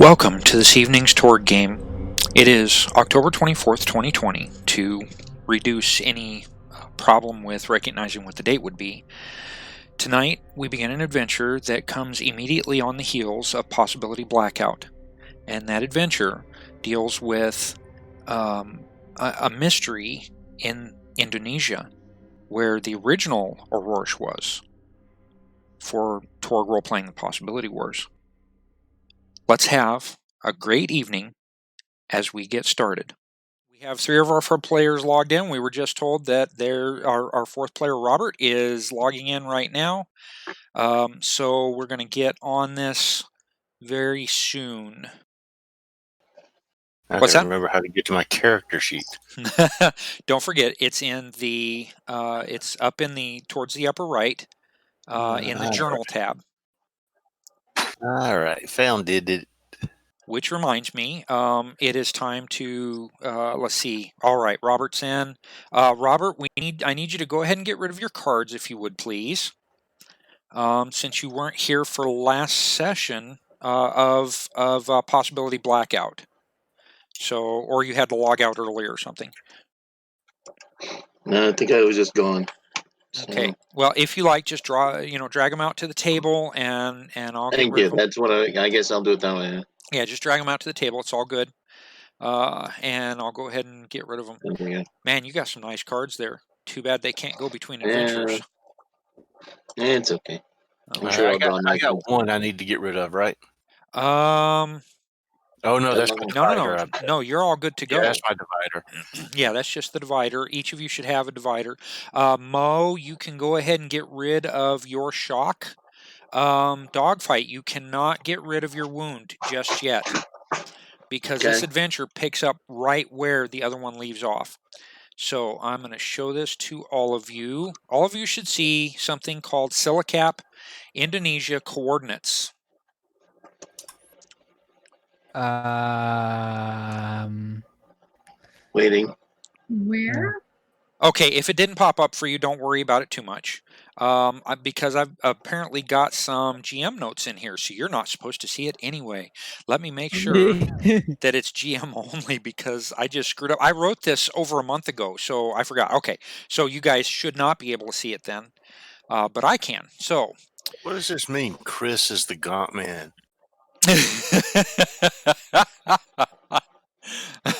Welcome to this evening's Torg game. It is October 24th, 2020. To reduce any problem with recognizing what the date would be, tonight we begin an adventure that comes immediately on the heels of Possibility Blackout. And that adventure deals with a mystery in Indonesia, where the original Aurora was for Torg Role-Playing the Possibility Wars. Let's have a great evening as we get started. We have 3 of our 4 players logged in. We were just told that our 4th player, Robert, is logging in right now. So we're going to get on this very soon. What's that? Remember how to get to my character sheet. Don't forget, it's in the it's up in the towards the upper right in the journal tab. All right, found it. Which reminds me, it is time to let's see. All right, Robert's in. Robert, I need you to go ahead and get rid of your cards, if you would, please. Since you weren't here for last session of Possibility Blackout, so or you had to log out earlier or something. No, I think I was just gone. Okay. Well, if you like, just drag them out to the table, and I'll get rid of them. That's what I guess I'll do it that way. Yeah, just drag them out to the table. It's all good. And I'll go ahead and get rid of them. Yeah. Man, you got some nice cards there. Too bad they can't go between adventures. Yeah, it's okay. I'm sure I got one I need to get rid of, right? Oh no, that's my divider. No, you're all good to go. Yeah, that's my divider. Yeah, that's just the divider. Each of you should have a divider. Mo, you can go ahead and get rid of your shock. Dogfight, you cannot get rid of your wound just yet, because this adventure picks up right where the other one leaves off. So I'm going to show this to all of you. All of you should see something called Silicap Indonesia coordinates. Waiting. Where? Okay, if it didn't pop up for you, don't worry about it too much. Because I've apparently got some GM notes in here, so you're not supposed to see it anyway. Let me make sure that it's GM only, because I just screwed up. I wrote this over a month ago, so I forgot. Okay, so you guys should not be able to see it then, but I can. So, what does this mean? Chris is the gaunt man.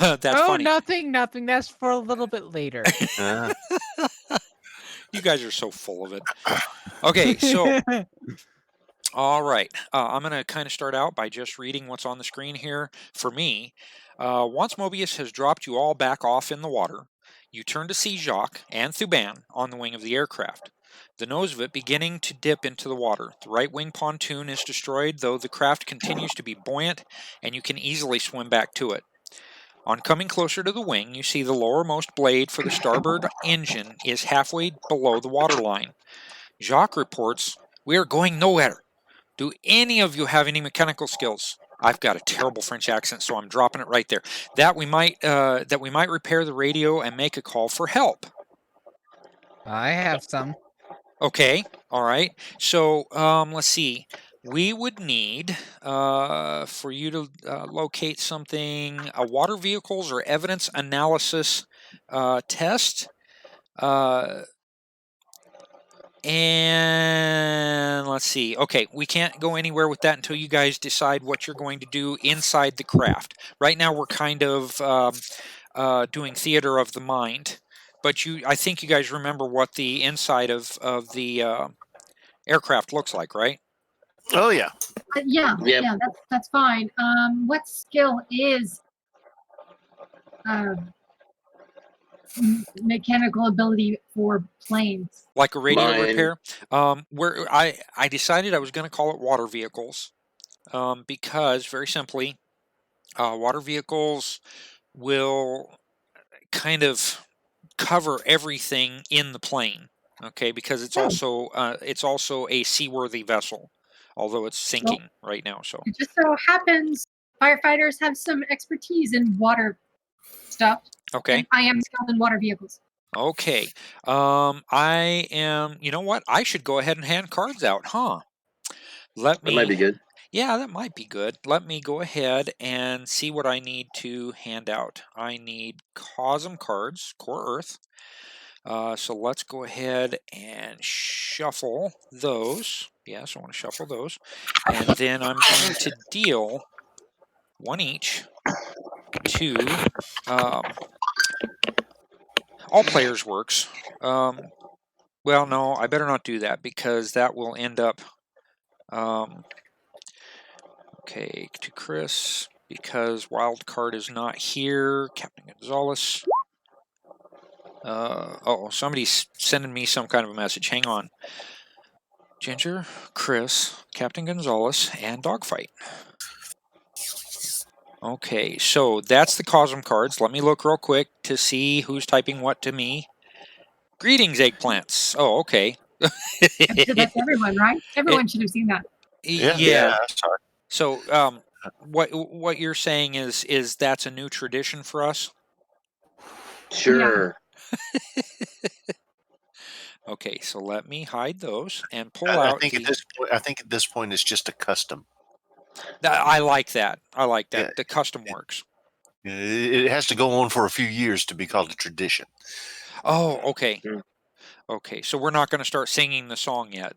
That's funny. Nothing. That's for a little bit later. You guys are so full of it. Okay, so all right. I'm going to kind of start out by just reading what's on the screen here. For me, once Mobius has dropped you all back off in the water, you turn to see Jacques and Thuban on the wing of the aircraft. The nose of it beginning to dip into the water. The right wing pontoon is destroyed, though the craft continues to be buoyant, and you can easily swim back to it. On coming closer to the wing, you see the lowermost blade for the starboard engine is halfway below the waterline. Jacques reports, "We are going nowhere. Do any of you have any mechanical skills?" I've got a terrible French accent, so I'm dropping it right there. That we might repair the radio and make a call for help. I have some. Okay, all right. So let's see. We would need for you to locate something, a water vehicles or evidence analysis test. And let's see. Okay, we can't go anywhere with that until you guys decide what you're going to do inside the craft. Right now we're kind of doing theater of the mind. But I think you guys remember what the inside of the aircraft looks like, right? Oh yeah. Yeah. That's fine. What skill is mechanical ability for planes? Like a radio repair. Where I decided I was going to call it water vehicles, because very simply, water vehicles will kind of cover everything in the plane. Okay, because it's also a seaworthy vessel, although it's sinking right now. So it just so happens firefighters have some expertise in water stuff. Okay. I am skilled in water vehicles. Okay. I am. You know what? I should go ahead and hand cards out, huh? That might be good. Yeah, that might be good. Let me go ahead and see what I need to hand out. I need Cosm cards, Core Earth. So let's go ahead and shuffle those. Yes, I want to shuffle those. And then I'm going to deal one each to all players works. Well, no, I better not do that because that will end up okay, to Chris, because wild card is not here. Captain Gonzalez. Oh, somebody's sending me some kind of a message. Hang on. Ginger, Chris, Captain Gonzalez, and Dogfight. Okay, so that's the Cosm cards. Let me look real quick to see who's typing what to me. Greetings, eggplants. Oh, okay. That's everyone, right? Everyone should have seen that. Yeah. Sorry. So, what you're saying is that's a new tradition for us? Sure. Okay, so let me hide those and pull I out think the... at this point it's just a custom. I like that. I like that. Yeah. The custom works. It has to go on for a few years to be called a tradition. Oh, okay. Mm. Okay, so we're not going to start singing the song yet.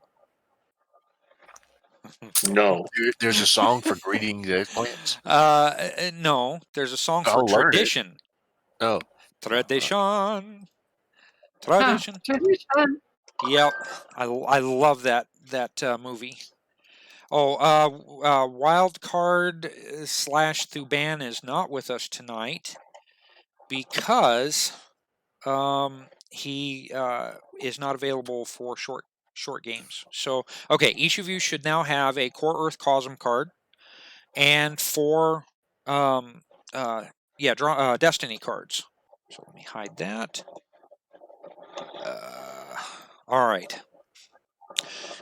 No. There's a song for greeting the eggplants. No, there's a song I'll for learn it. tradition. Oh, Tradition. Tradition. Tradition. Yep, I love that movie. Oh, wild card / Thuban is not with us tonight because he is not available for short games. So, okay, each of you should now have a Core Earth Cosm card and 4 Destiny cards. So let me hide that. All right.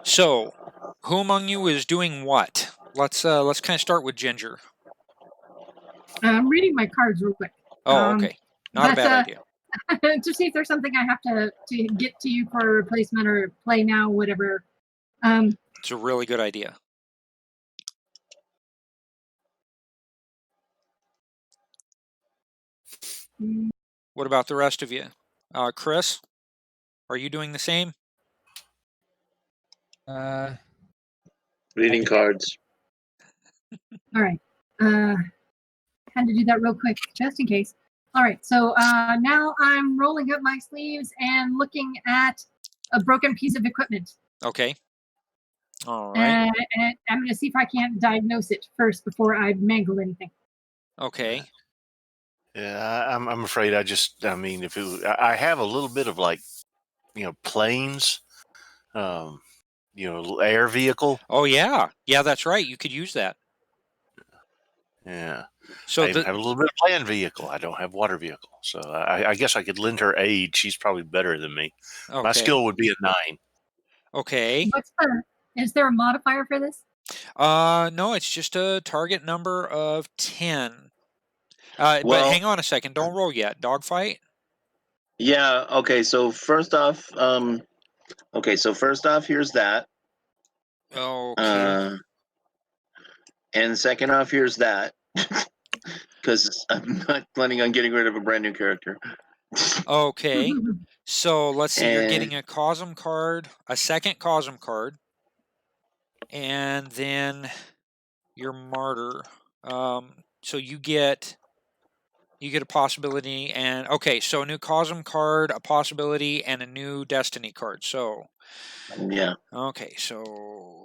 So, who among you is doing what? Let's kind of start with Ginger. I'm reading my cards real quick. Oh, okay. Not a bad idea. To see if there's something I have to get to you for a replacement or play now, whatever. It's a really good idea. What about the rest of you? Chris, are you doing the same? Reading cards. All right. Had to do that real quick, just in case. All right. So now I'm rolling up my sleeves and looking at a broken piece of equipment. Okay. All right. And I'm going to see if I can't diagnose it first before I mangle anything. Okay. yeah. I'm afraid if I have a little bit of planes, air vehicle. Oh yeah, that's right. You could use that. Yeah. So I have a little bit of land vehicle. I don't have water vehicle, so I guess I could lend her aid. She's probably better than me. okay. My skill would be a 9. Okay. Is there a modifier for this? No, it's just a target number of 10. But hang on a second. Don't roll yet. Dogfight. Yeah. Okay. So first off, here's that. Okay. And second off, here's that. Because I'm not planning on getting rid of a brand new character. Okay. So let's see. You're And- getting a Cosm card, a second Cosm card, and then your Martyr. So you get a possibility, and okay. So a new Cosm card, a possibility, and a new Destiny card. So Yeah. okay. So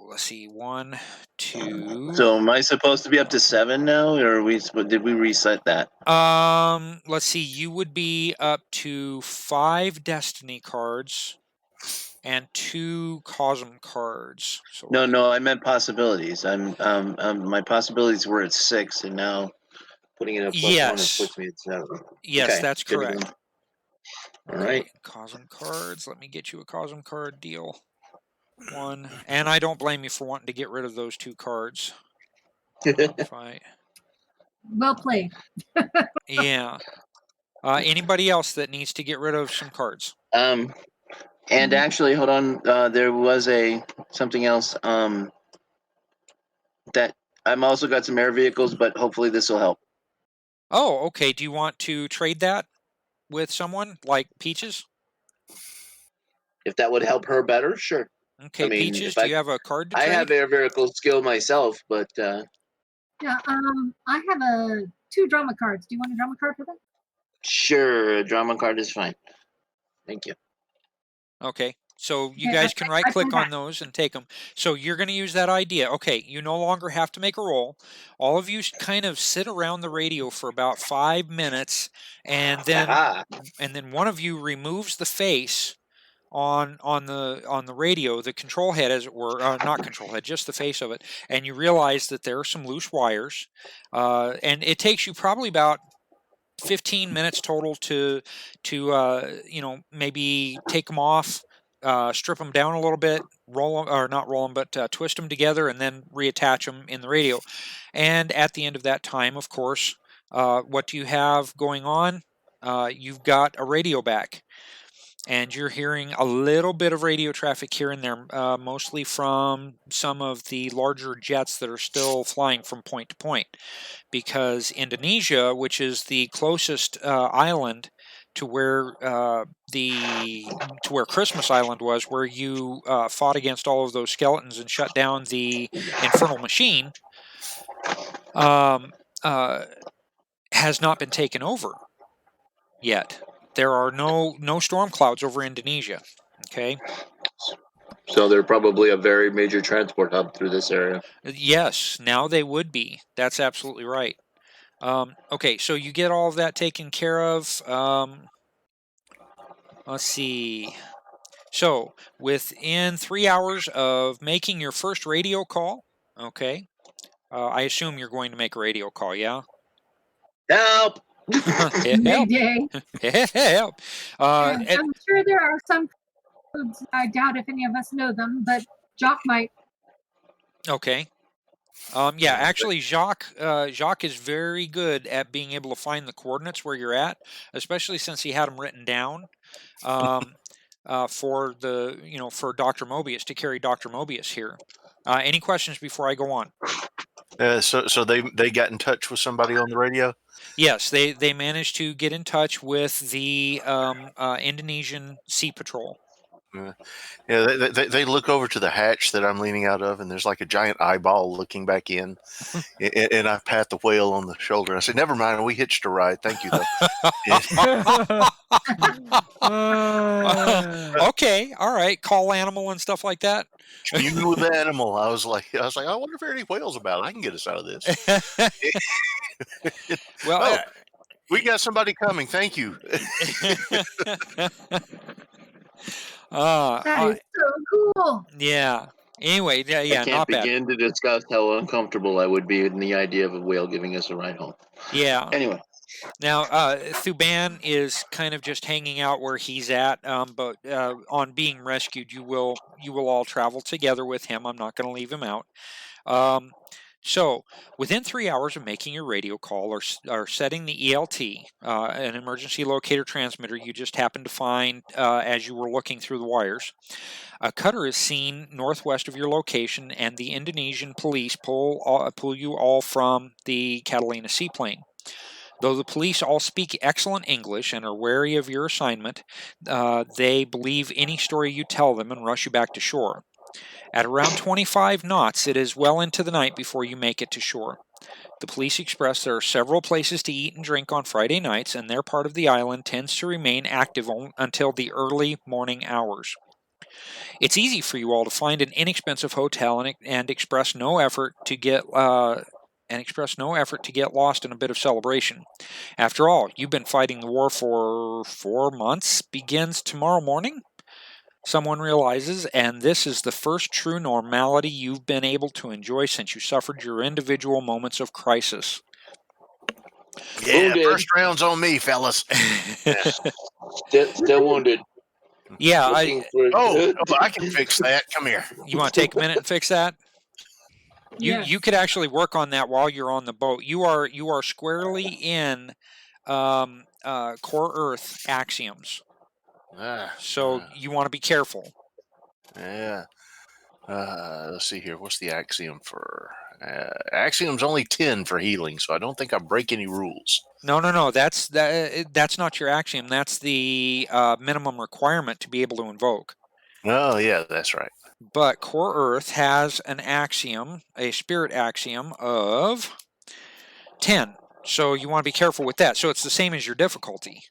let's see. 1, 2. So am I supposed to be up to 7 now, or did we reset that? Let's see. You would be up to 5 Destiny cards and 2 Cosm cards. So No, I meant possibilities. My possibilities were at 6, and now putting it up plus 1 puts me at 7. Yes, Okay, that's good to correct. go. All right. Cosm cards. Let me get you a Cosm card deal. 1, and I don't blame you for wanting to get rid of those 2 cards. Fight. Well played. Yeah. Anybody else that needs to get rid of some cards? And actually, hold on. There was something else. that. I'm also got some air vehicles, but hopefully this will help. Oh, okay. Do you want to trade that with someone like Peaches? If that would help her better, sure. Okay, I mean, Peaches, if do you have a card to I trade? have air vehicle skill myself, but Yeah, I have 2 drama cards. Do you want a drama card for that? sure, a drama card is fine. Thank you. Okay, so you Okay, guys can right click I on those and take them. So you're going to use that idea. Okay, you no longer have to make a roll. All of you kind of sit around the radio for about 5 minutes, and then one of you removes the face on the radio, the control head, as it were, not control head, just the face of it, and you realize that there are some loose wires, and it takes you probably about 15 minutes total to maybe take them off, strip them down a little bit, roll them, or not roll them, but twist them together, and then reattach them in the radio. And at the end of that time, of course, what do you have going on? You've got a radio back, and you're hearing a little bit of radio traffic here and there, mostly from some of the larger jets that are still flying from point to point, because Indonesia, which is the closest island to where Christmas Island was, where you fought against all of those skeletons and shut down the infernal machine, has not been taken over yet. There are no storm clouds over Indonesia. Okay. So they're probably a very major transport hub through this area. Yes, now they would be. That's absolutely right. Okay, so you get all of that taken care of. Let's see. So within 3 hours of making your first radio call, okay, I assume you're going to make a radio call, yeah? Help! Help! Mayday. Help! I'm sure there are some codes. I doubt if any of us know them, but Jock might. Okay. Yeah, actually, Jacques is very good at being able to find the coordinates where you're at, especially since he had them written down for Dr. Mobius, to carry Dr. Mobius here. Any questions before I go on? So they got in touch with somebody on the radio? Yes, they managed to get in touch with the Indonesian Sea Patrol. Yeah, they look over to the hatch that I'm leaning out of, and there's like a giant eyeball looking back in. And I pat the whale on the shoulder. I said, "Never mind, we hitched a ride. Thank you, though." Okay, all right. Call animal and stuff like that. You with animal. I was like, I wonder if there are any whales about. I can get us out of this. Well, we got somebody coming. Thank you. That is so cool. Yeah. Anyway, yeah, I can't not begin to discuss how uncomfortable I would be in the idea of a whale giving us a ride home. Yeah. Anyway. Now, Thuban is kind of just hanging out where he's at, but on being rescued, you will all travel together with him. I'm not going to leave him out. So, within 3 hours of making your radio call or setting the ELT, an emergency locator transmitter you just happened to find as you were looking through the wires, a cutter is seen northwest of your location, and the Indonesian police pull you all from the Catalina seaplane. Though the police all speak excellent English and are wary of your assignment, they believe any story you tell them and rush you back to shore. At around 25 knots, it is well into the night before you make it to shore. The police express there are several places to eat and drink on Friday nights, and their part of the island tends to remain active until the early morning hours. It's easy for you all to find an inexpensive hotel and express no effort to get lost in a bit of celebration. After all, you've been fighting the war for 4 months. Begins tomorrow morning? Someone realizes, and this is the first true normality you've been able to enjoy since you suffered your individual moments of crisis. Yeah, first round's on me, fellas. Still wounded. Yeah, I can fix that. Come here. You want to take a minute and fix that? Yes. You could actually work on that while you're on the boat. You are squarely in core Earth axioms. So you want to be careful. Yeah. Let's see here. What's the axiom for? Axiom's only 10 for healing, so I don't think I break any rules. No. That's not your axiom. That's the minimum requirement to be able to invoke. Oh, yeah, that's right. But Core Earth has an axiom, a spirit axiom of 10. So you want to be careful with that. So it's the same as your difficulty.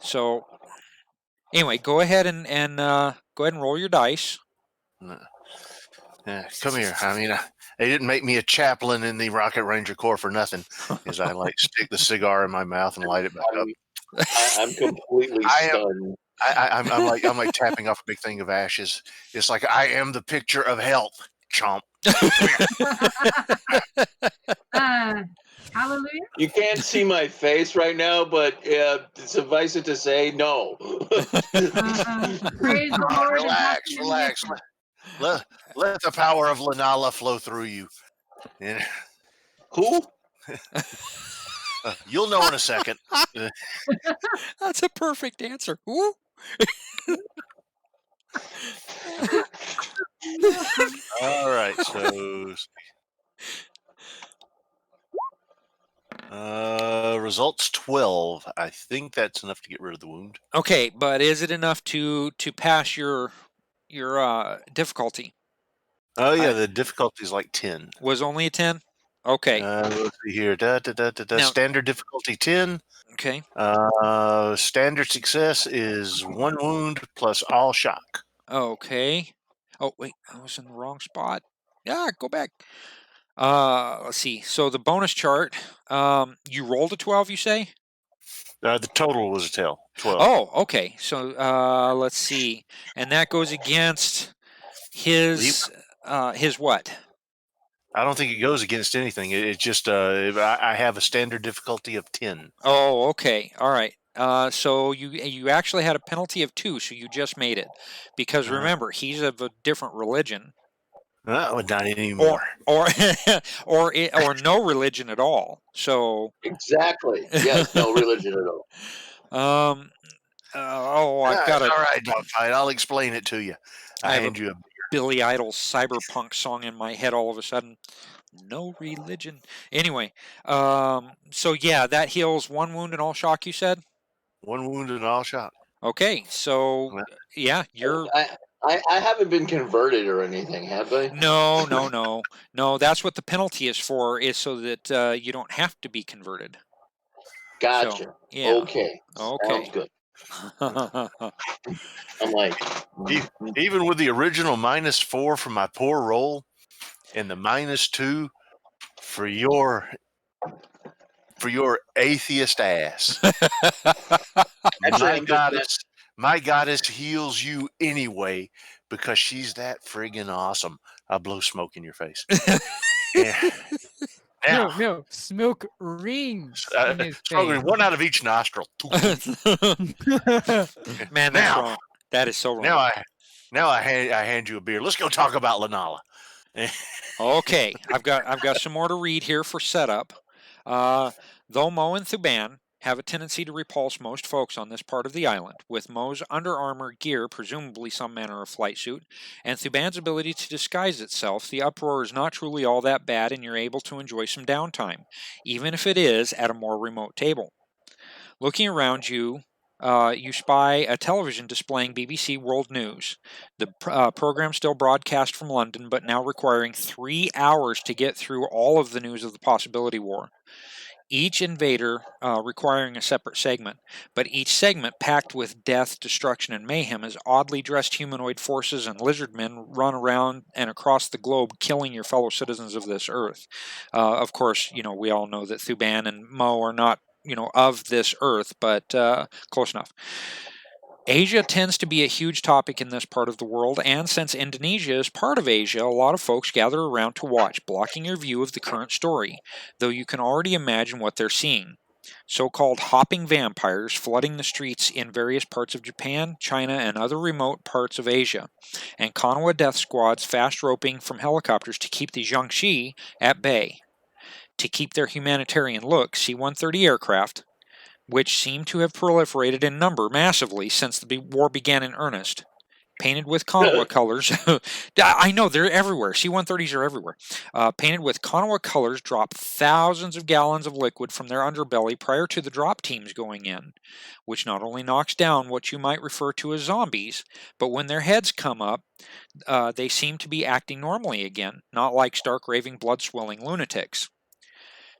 So anyway, go ahead and roll your dice. Yeah, come here. I mean, they didn't make me a chaplain in the Rocket Ranger Corps for nothing. As I stick the cigar in my mouth and light it back up. I'm completely stunned. I'm like tapping off a big thing of ashes. It's like I am the picture of health, chomp. Hallelujah. You can't see my face right now, but suffice it to say, no. Praise the Lord. Relax. Let the power of Lenala flow through you. Yeah. Who? You'll know in a second. That's a perfect answer. Woo. All right, so results 12. I think that's enough to get rid of the wound. Okay, but is it enough to pass your difficulty? Oh yeah, the difficulty is like 10. Was only a 10? Okay. Let's see here. Now, standard difficulty 10. Okay. Standard success is 1 wound plus all shock. Okay. Oh wait, I was in the wrong spot. Yeah, go back. Let's see. So the bonus chart. You rolled a 12, you say? The total was a 12. Oh, okay. So let's see, and that goes against his what? I don't think it goes against anything. It's just I have a standard difficulty of 10. Oh, okay. All right. So you actually had a penalty of 2, so you just made it, because remember, he's of a different religion. Not anymore. Or no religion at all. So exactly. Yes, no religion at all. I've got all right, Dogfight. I'll explain it to you. I hand you a Billy Idol cyberpunk song in my head all of a sudden. No religion. Anyway, so yeah, that heals 1 wound and all shock, you said? 1 wound and all shock. Okay, so yeah, you're... I haven't been converted or anything, have I? No. That's what the penalty is for, is so that you don't have to be converted. Gotcha. So, yeah. Okay. Sounds good. I'm like, even with the original -4 for my poor roll, and the -2 for your atheist ass. My goddess heals you anyway because she's that friggin' awesome. I blow smoke in your face. No, smoke rings. In his face. 1 out of each nostril. Man, that's wrong. That is so wrong. Now I hand you a beer. Let's go talk about Lenala. Okay, I've got some more to read here for setup. Though Mo and Thuban have a tendency to repulse most folks on this part of the island, with Mo's under armor gear, presumably some manner of flight suit, and Thuban's ability to disguise itself, the uproar is not truly all that bad, and you're able to enjoy some downtime, even if it is at a more remote table. Looking around you, you spy a television displaying BBC World News. The program still broadcast from London, but now requiring 3 hours to get through all of the news of the Possibility War. Each invader requiring a separate segment, but each segment packed with death, destruction, and mayhem as oddly dressed humanoid forces and lizard men run around and across the globe killing your fellow citizens of this earth. Of course, we all know that Thuban and Mo are not, of this earth, but close enough. Asia tends to be a huge topic in this part of the world, and since Indonesia is part of Asia, a lot of folks gather around to watch, blocking your view of the current story, though you can already imagine what they're seeing. So-called hopping vampires flooding the streets in various parts of Japan, China, and other remote parts of Asia, and Konoha death squads fast roping from helicopters to keep the Jiangxi at bay. To keep their humanitarian look, C-130 aircraft, which seem to have proliferated in number massively since the war began in earnest, painted with Konoha colors. I know, they're everywhere. C-130s are everywhere. Painted with Konoha colors drop thousands of gallons of liquid from their underbelly prior to the drop teams going in, which not only knocks down what you might refer to as zombies, but when their heads come up, they seem to be acting normally again, not like stark raving, blood-swilling lunatics.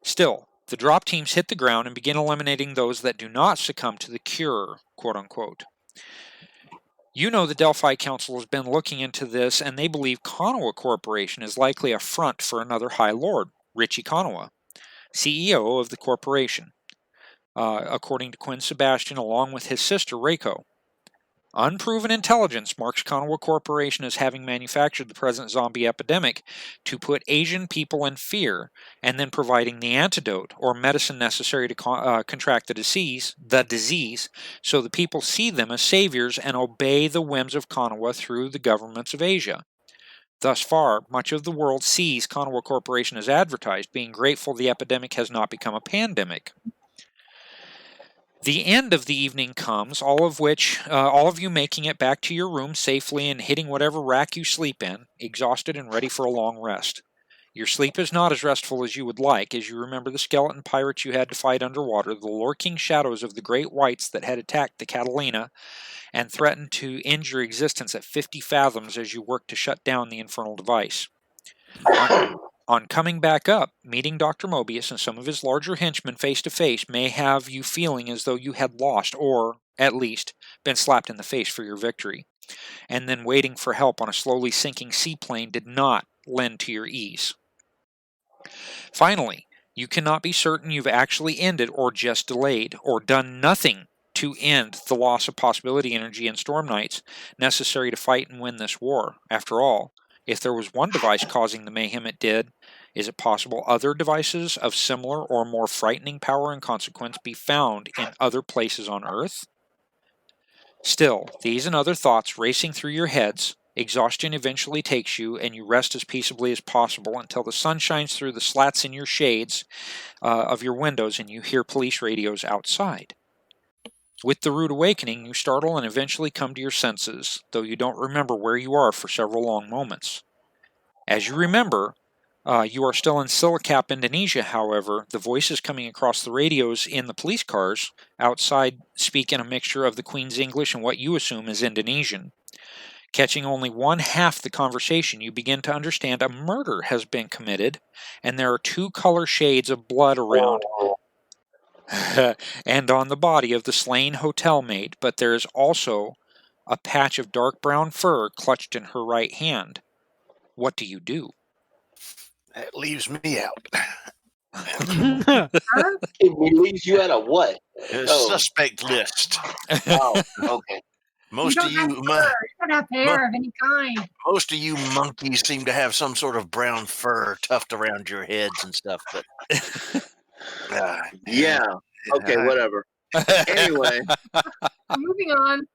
Still, the drop teams hit the ground and begin eliminating those that do not succumb to the cure, quote-unquote. You know the Delphi Council has been looking into this, and they believe Konoha Corporation is likely a front for another High Lord, Richie Konoha, CEO of the corporation, according to Quinn Sebastian, along with his sister Reiko. Unproven intelligence marks Konoha Corporation as having manufactured the present zombie epidemic to put Asian people in fear, and then providing the antidote or medicine necessary to contract the disease, so the people see them as saviors and obey the whims of Konoha through the governments of Asia. Thus far, much of the world sees Konoha Corporation as advertised, being grateful the epidemic has not become a pandemic. The end of the evening comes, all of you making it back to your room safely and hitting whatever rack you sleep in, exhausted and ready for a long rest. Your sleep is not as restful as you would like, as you remember the skeleton pirates you had to fight underwater, the lurking shadows of the great whites that had attacked the Catalina and threatened to end your existence at 50 fathoms as you worked to shut down the infernal device. On coming back up, meeting Dr. Mobius and some of his larger henchmen face to face may have you feeling as though you had lost, or, at least, been slapped in the face for your victory. And then waiting for help on a slowly sinking seaplane did not lend to your ease. Finally, you cannot be certain you've actually ended or just delayed, or done nothing to end the loss of possibility energy in storm nights necessary to fight and win this war. After all, if there was one device causing the mayhem it did, is it possible other devices of similar or more frightening power and consequence be found in other places on Earth? Still, these and other thoughts racing through your heads, exhaustion eventually takes you, and you rest as peaceably as possible until the sun shines through the slats in your shades of your windows and you hear police radios outside. With the rude awakening, you startle and eventually come to your senses, though you don't remember where you are for several long moments. As you remember, you are still in Silicap, Indonesia, however. The voices coming across the radios in the police cars outside speak in a mixture of the Queen's English and what you assume is Indonesian. Catching only one half the conversation, you begin to understand a murder has been committed, and there are 2 color shades of blood around and on the body of the slain hotel maid, but there is also a patch of dark brown fur clutched in her right hand. What do you do? That leaves me out. It leaves you out of what? Suspect list. Oh, okay. Most of you, don't have hair of any kind. Most of you monkeys seem to have some sort of brown fur tucked around your heads and stuff. But yeah. Okay, whatever. Anyway, moving on.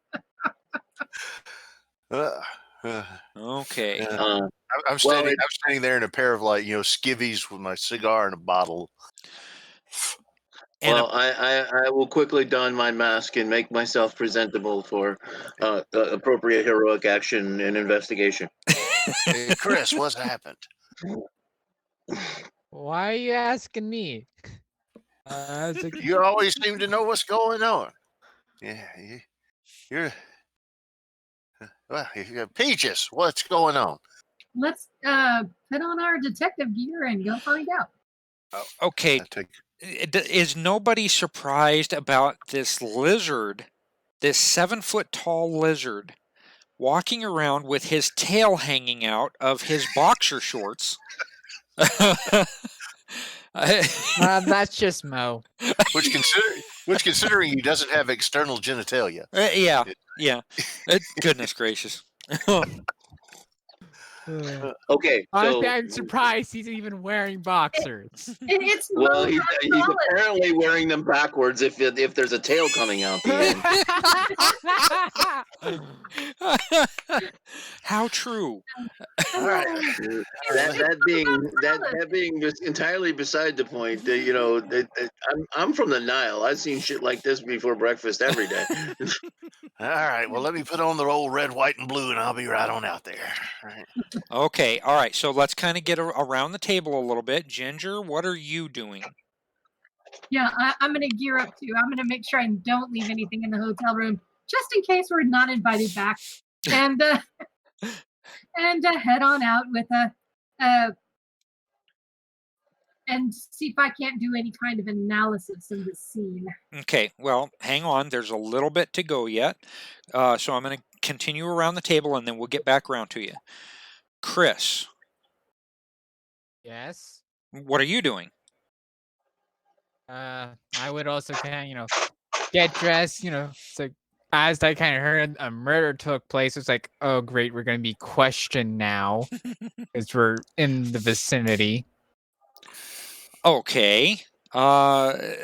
Okay. I'm standing there in a pair of skivvies with my cigar and a bottle. Well, I will quickly don my mask and make myself presentable for appropriate heroic action and investigation. Hey, Chris, what's happened? Why are you asking me? You always seem to know what's going on. Yeah, you're Peaches. What's going on? Let's put on our detective gear and go find out. Okay. Is nobody surprised about this lizard, this 7-foot tall lizard, walking around with his tail hanging out of his boxer shorts? That's just Mo. Which considering he doesn't have external genitalia. Yeah. Goodness gracious. Okay, so I'm surprised he's even wearing boxers. It's well, Mo he's Gonzalez. apparently wearing them backwards if there's a tail coming out the end. How true. All right. That being just entirely beside the point. I'm from the Nile. I've seen shit like this before breakfast every day. All right. Well, let me put on the old red, white, and blue, and I'll be right on out there. All right. Okay, all right. So let's kind of get around the table a little bit. Ginger, what are you doing? Yeah, I'm going to gear up too. I'm going to make sure I don't leave anything in the hotel room, just in case we're not invited back, and head on out with and see if I can't do any kind of analysis of the scene. Okay, well, hang on. There's a little bit to go yet. So I'm going to continue around the table, and then we'll get back around to you. Chris. Yes. What are you doing? I would also kind of, get dressed, it's like, as I kind of heard a murder took place, it's like, oh, great, we're going to be questioned now because we're in the vicinity. Okay. So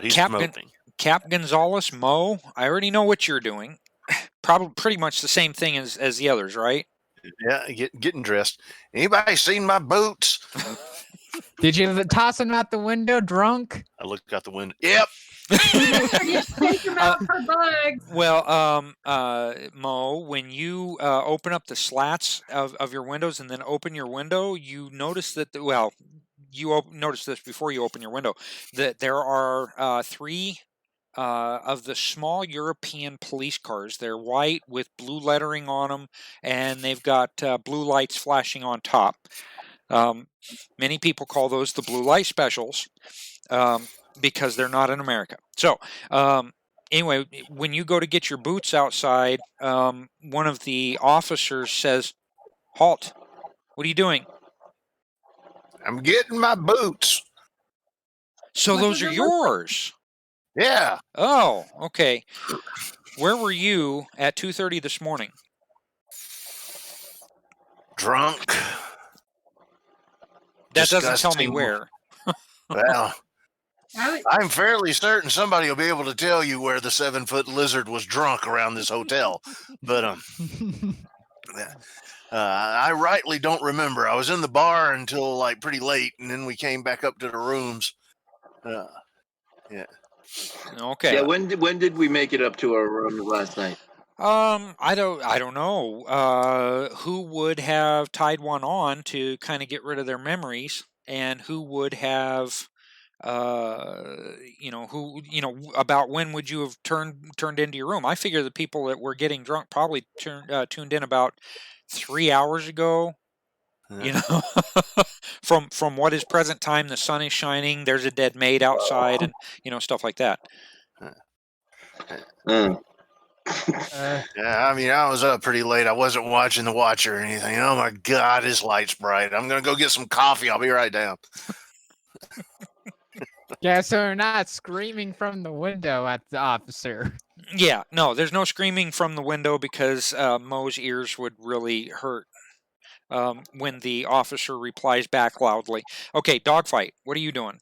he's promoting. Cap Gonzalez, Mo, I already know what you're doing. Probably pretty much the same thing as the others, right? Yeah, getting dressed. Anybody seen my boots? Did you toss them out the window drunk? I looked out the window. Yep. Well, Mo, when you open up the slats of your windows and then open your window, you notice that notice this before you open your window, that there are 3 of the small European police cars. They're white with blue lettering on them, and they've got blue lights flashing on top. Many people call those the blue light specials because they're not in America. So anyway, when you go to get your boots outside, one of the officers says, "Halt! What are you doing?" I'm getting my boots. So those are yours? Yeah. Oh, okay. Where were you at 2:30 this morning? Drunk. That doesn't tell me where. Well, I'm fairly certain somebody will be able to tell you where the 7-foot lizard was drunk around this hotel. But I rightly don't remember. I was in the bar until like pretty late, and then we came back up to the rooms. Yeah. Okay. Yeah. When did we make it up to our room last night? I don't know. Who would have tied one on to kind of get rid of their memories, and who would have, about when would you have turned into your room? I figure the people that were getting drunk probably tuned in about 3 hours ago. From what is present time, the sun is shining. There's a dead maid outside, and stuff like that. Yeah, I mean, I was up pretty late. I wasn't watching the watch or anything. Oh my God, this light's bright. I'm gonna go get some coffee. I'll be right down. Yeah, so we're not screaming from the window at the officer. Yeah, no, there's no screaming from the window because Mo's ears would really hurt when the officer replies back loudly. Okay, dogfight. What are you doing?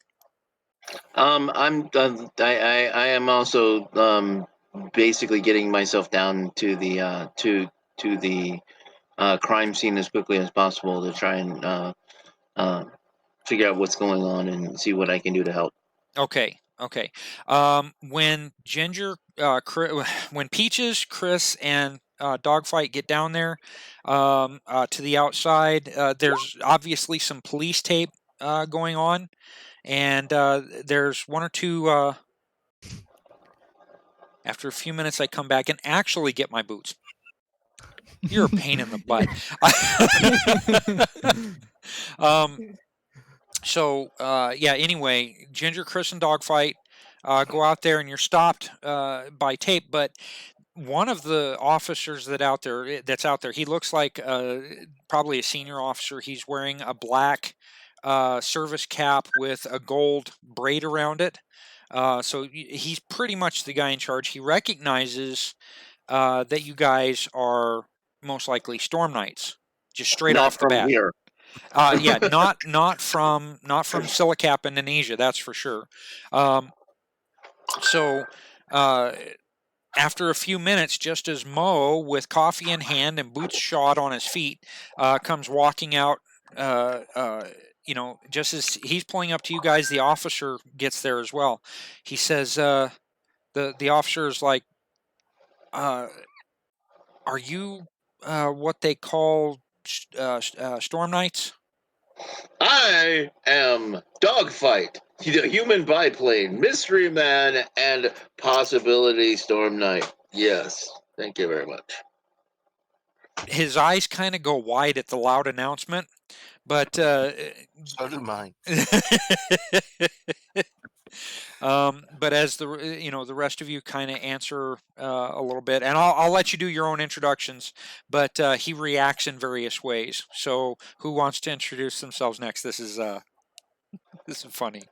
I am also basically getting myself down to the to the crime scene as quickly as possible to try and figure out what's going on and see what I can do to help. Okay. When Ginger, when Peaches, Chris, and Dogfight get down there to the outside, there's obviously some police tape going on, and there's 1 or 2. After a few minutes, I come back and actually get my boots. You're a pain in the butt. Anyway, Ginger, Chris, and Dogfight go out there, and you're stopped by tape. But one of the officers that's out there, he looks like probably a senior officer. He's wearing a black service cap with a gold braid around it. So he's pretty much the guy in charge. He recognizes that you guys are most likely Storm Knights, just straight Not off the from bat. here. Yeah, not from Silicap, Indonesia, that's for sure. So after a few minutes, just as Mo, with coffee in hand and boots shod on his feet, comes walking out, just as he's pulling up to you guys, the officer gets there as well. He says, the officer is like, are you what they call Storm Knights? I am Dogfight, the human biplane, mystery man, and possibility Storm Knight. Yes, thank you very much. His eyes kind of go wide at the loud announcement, but So do mine. but as the rest of you kind of answer a little bit, and I'll let you do your own introductions, but he reacts in various ways. So who wants to introduce themselves next? This is funny.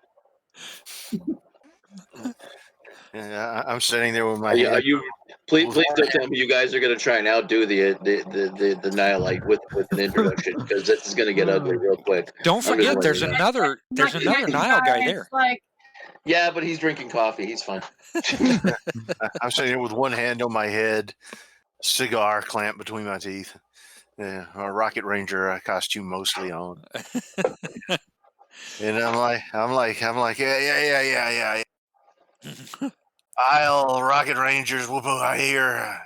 Yeah, I'm sitting there with my Are head. you? Please don't tell me you guys are going to try and outdo the Nihilite with an introduction, because this is going to get ugly real quick. Don't I'm just forget, there's letting another Nile guy there. Yeah, but he's drinking coffee. He's fine. I'm sitting here with one hand on my head, cigar clamped between my teeth. Yeah, a Rocket Ranger costume mostly on. And I'm like, yeah. I'll Rocket Rangers whoop here.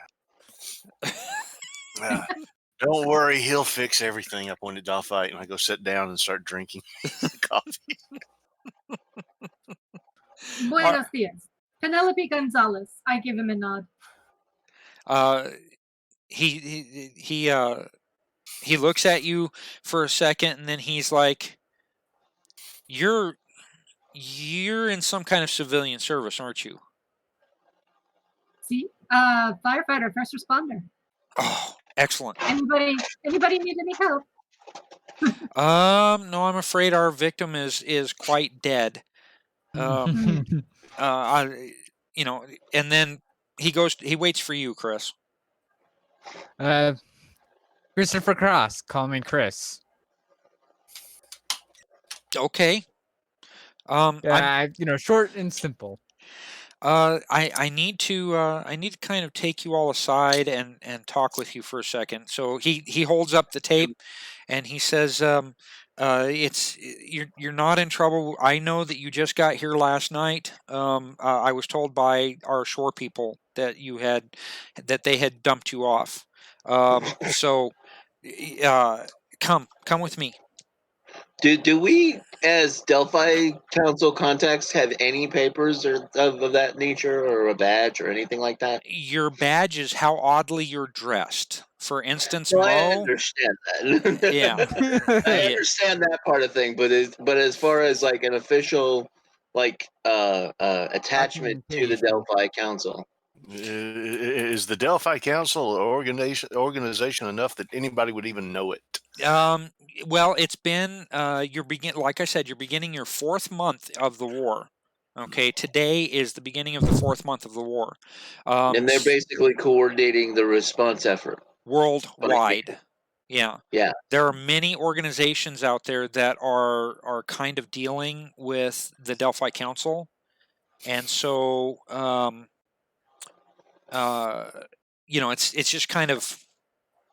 Don't worry, he'll fix everything. I point at Dogfight and I go sit down and start drinking coffee. Buenos dias. Penelope Gonzalez. I give him a nod. He looks at you for a second, and then he's like, You're in some kind of civilian service, aren't you? See? Firefighter, first responder. Oh, excellent. Anybody need any help? No, I'm afraid our victim is quite dead. And then he waits for you, Chris. Christopher Cross, call me Chris. Okay. Short and simple. I need to kind of take you all aside and talk with you for a second. So he holds up the tape and he says, you're not in trouble. I know that you just got here last night. I was told by our shore people that they had dumped you off. So come with me. Do we, as Delphi Council contacts, have any papers or of that nature, or a badge or anything like that? Your badge is how oddly you're dressed. For instance, Well, Mo. I understand that. Yeah, I understand that part of thing, but as far as like an official attachment to the Delphi Council. Is the Delphi Council organization enough that anybody would even know it? Well, it's been like I said, you're beginning your 4th month of the war. Okay, today is the beginning of the 4th month of the war. And they're basically coordinating the response effort worldwide. Yeah. Yeah. There are many organizations out there that are kind of dealing with the Delphi Council, and so it's just kind of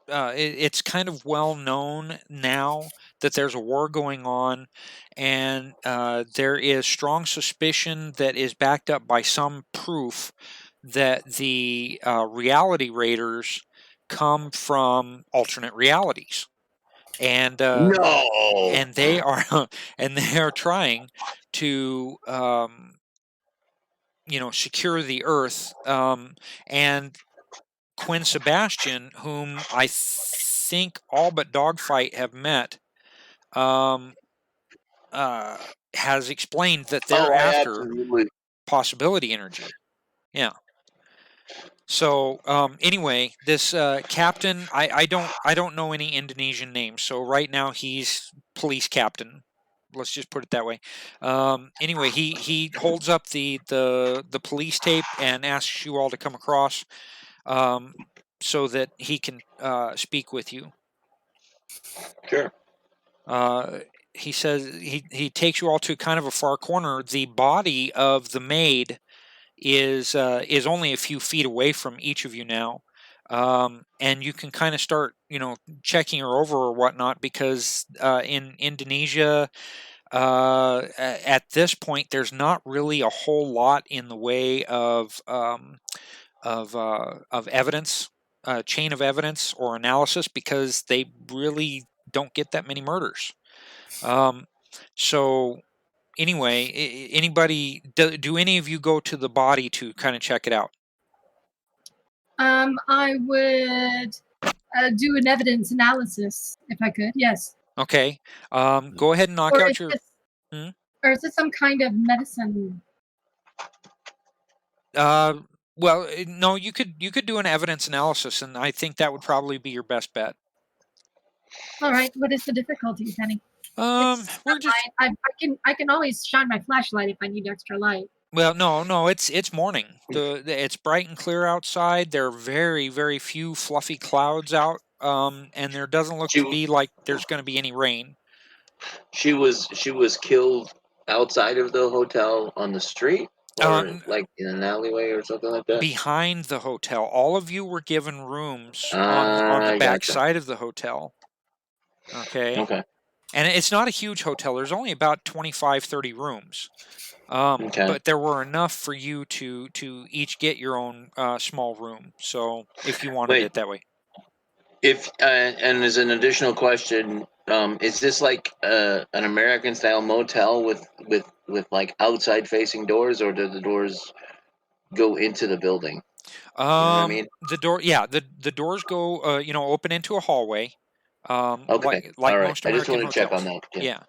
it's kind of well known now that there's a war going on, and there is strong suspicion that is backed up by some proof that the reality raiders come from alternate realities, and and they are trying to secure the Earth, and Quinn Sebastian, whom I think all but Dogfight have met, has explained that they're after possibility energy. Yeah. So anyway, this captain, I don't know any Indonesian names. So right now he's police captain. Let's just put it that way. Anyway, he holds up the police tape and asks you all to come across. so that he can speak with you. Sure. He says he takes you all to kind of a far corner. The body of the maid is only a few feet away from each of you now, and you can kind of start checking her over or whatnot, because in Indonesia at this point there's not really a whole lot in the way of evidence, chain of evidence or analysis, because they really don't get that many murders. So anyway, anybody, do any of you go to the body to kind of check it out? I would do an evidence analysis if I could. Yes. Okay. Go ahead and knock Or out is your. this, or is this some kind of medicine? Well, no, you could do an evidence analysis, and I think that would probably be your best bet. All right. What is the difficulty, Penny? We're just. I can always shine my flashlight if I need extra light. Well, no, it's morning. It's bright and clear outside. There are very, very few fluffy clouds out, and there doesn't look to be like there's going to be any rain. She was killed outside of the hotel on the street, or like in an alleyway or something like that. Behind the hotel. All of you were given rooms on the back side of the hotel. Okay. Okay. And it's not a huge hotel. There's only about 25, 30 rooms. But there were enough for you to each get your own small room. So if you wanted it that way. If and as an additional question, is this like an American style motel with like outside facing doors, or do the doors go into the building? You know what I mean? The door, the doors go open into a hallway. Okay. Like all right. most I just American wanted to check hotels. on that. Yeah.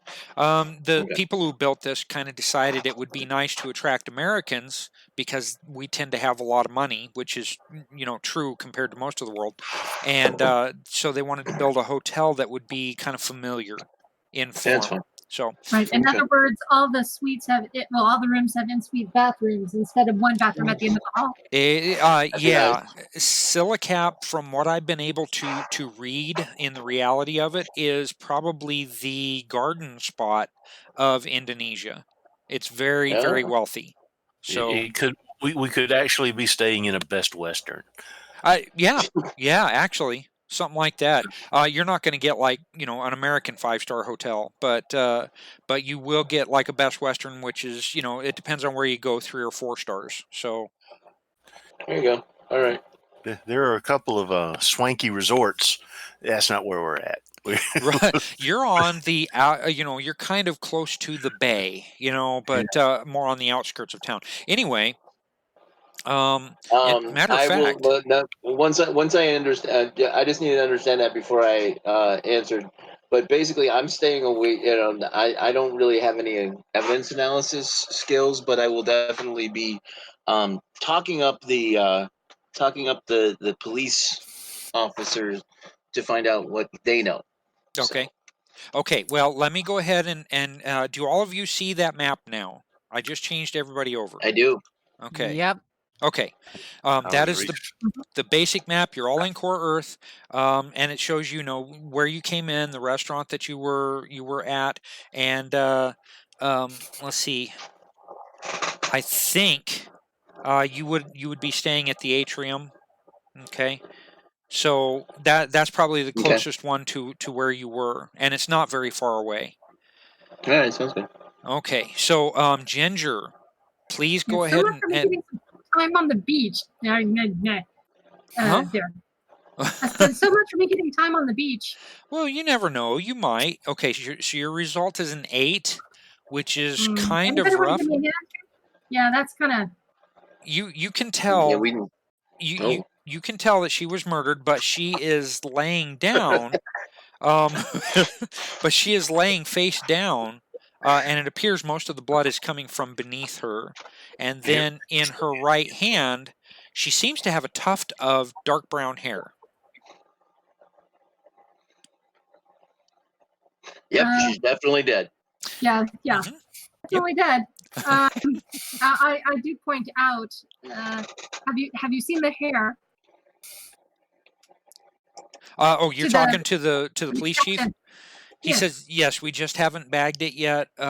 The people who built this kind of decided it would be nice to attract Americans, because we tend to have a lot of money, which is true compared to most of the world, and so they wanted to build a hotel that would be kind of familiar in form. That's fine. So right. In other words, all the suites have all the rooms have in-suite bathrooms instead of one bathroom at the end of the hall. Yeah, Silicap, from what I've been able to read in the reality of it, is probably the garden spot of Indonesia. It's very, very wealthy. So we could actually be staying in a Best Western. Yeah, actually. Something like that. You're not going to get like an American 5-star hotel, but you will get like a Best Western, which is it depends on where you go, 3 or 4 stars. So there you go. All right. There are a couple of swanky resorts. That's not where we're at. Right. You're on the you're kind of close to the bay, but more on the outskirts of town. Anyway. Matter of fact, once I understand, I just need to understand that before I answered. But basically, I'm staying away. I don't really have any evidence analysis skills, but I will definitely be talking up the police officers to find out what they know. Okay. So. Okay. Well, let me go ahead and do all of you see that map now? I just changed everybody over. I do. Okay. Yep. Okay, that is the basic map. You're all in Core Earth, and it shows where you came in, the restaurant that you were at, and let's see. I think you would be staying at the atrium. Okay, so that's probably the closest one to where you were, and it's not very far away. All right, sounds good. Okay, so Ginger, please go ahead and. Time on the beach. There. Huh? There. I spent so much for me getting time on the beach. Well, you never know. You might. Okay, so your result is an 8, which is kind of rough. Yeah, that's kind of. You can tell. Yeah, you can tell that she was murdered, but she is laying down. But she is laying face down. And it appears most of the blood is coming from beneath her. And then in her right hand, she seems to have a tuft of dark brown hair. Yep, she's definitely dead. Yeah, definitely dead. I do point out. Have you seen the hair? Oh, you're To talking to the police chief? captain. He Yes. says, yes, we just haven't bagged it yet. We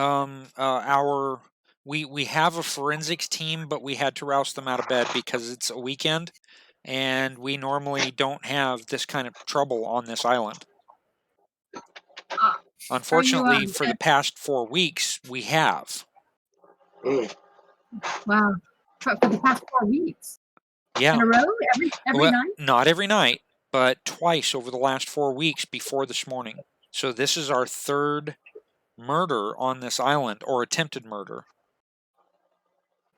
have a forensics team, but we had to rouse them out of bed because it's a weekend, and we normally don't have this kind of trouble on this island. Ah, Unfortunately, you, for the past 4 weeks, we have. wow. For the past 4 weeks Yeah. in a row, every Well, night. not every night, but twice over the last 4 weeks before this morning. So this is our third murder on this island, or attempted murder.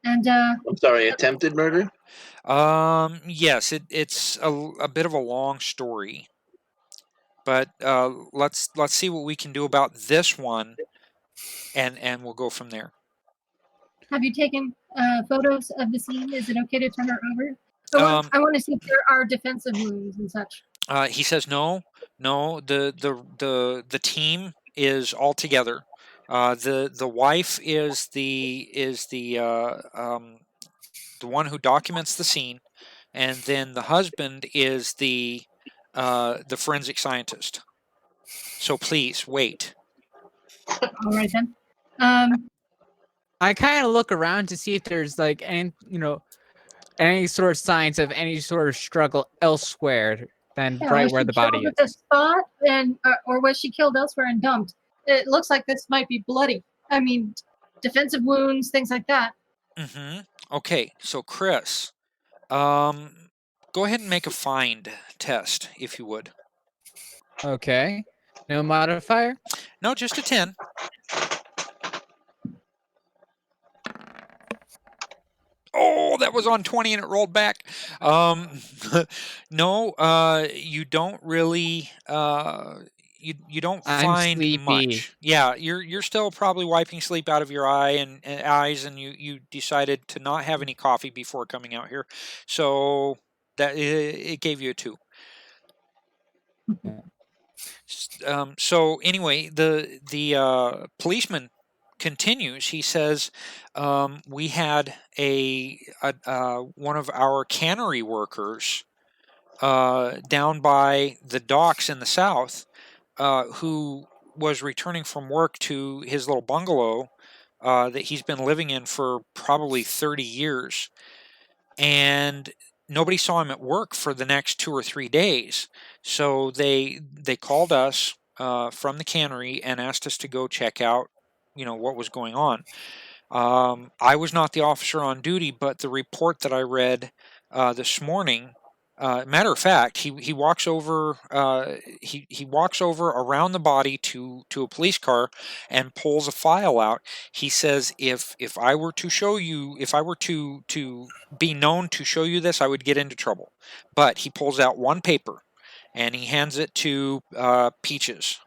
And I'm sorry, attempted murder? Yes, it's a bit of a long story, but let's see what we can do about this one, and we'll go from there. have you taken photos of the scene? Is it okay to turn her over? Um, I want to see if there are defensive wounds and such. He says no. The team is all together. The wife is the one who documents the scene, and then the husband is the forensic scientist. So please wait. All right then. I kind of look around to see if there's like any sort of signs of any sort of struggle elsewhere than right was where she the body killed is. at the spot, and or was she killed elsewhere and dumped? It looks like this might be bloody. I mean, defensive wounds, things like that. Mm-hmm. Okay, so Chris, go ahead and make a find test, if you would. Okay. No modifier? No, just a 10. Oh, that was on 20 and it rolled back. No, you don't really. You don't I'm find sleepy. much. Yeah, you're still probably wiping sleep out of your eyes, and you decided to not have any coffee before coming out here, so that it gave you a 2. So anyway, the policeman continues. He says, we had one of our cannery workers down by the docks in the south who was returning from work to his little bungalow that he's been living in for probably 30 years. And nobody saw him at work for the next 2 or 3 days. So they called us from the cannery and asked us to go check out, what was going on. I was not the officer on duty, but the report that I read this morning. Matter of fact, he walks over. He walks over around the body to a police car and pulls a file out. He says, if I were to show you, if I were to be known to show you this, I would get into trouble. But he pulls out one paper and he hands it to Peaches.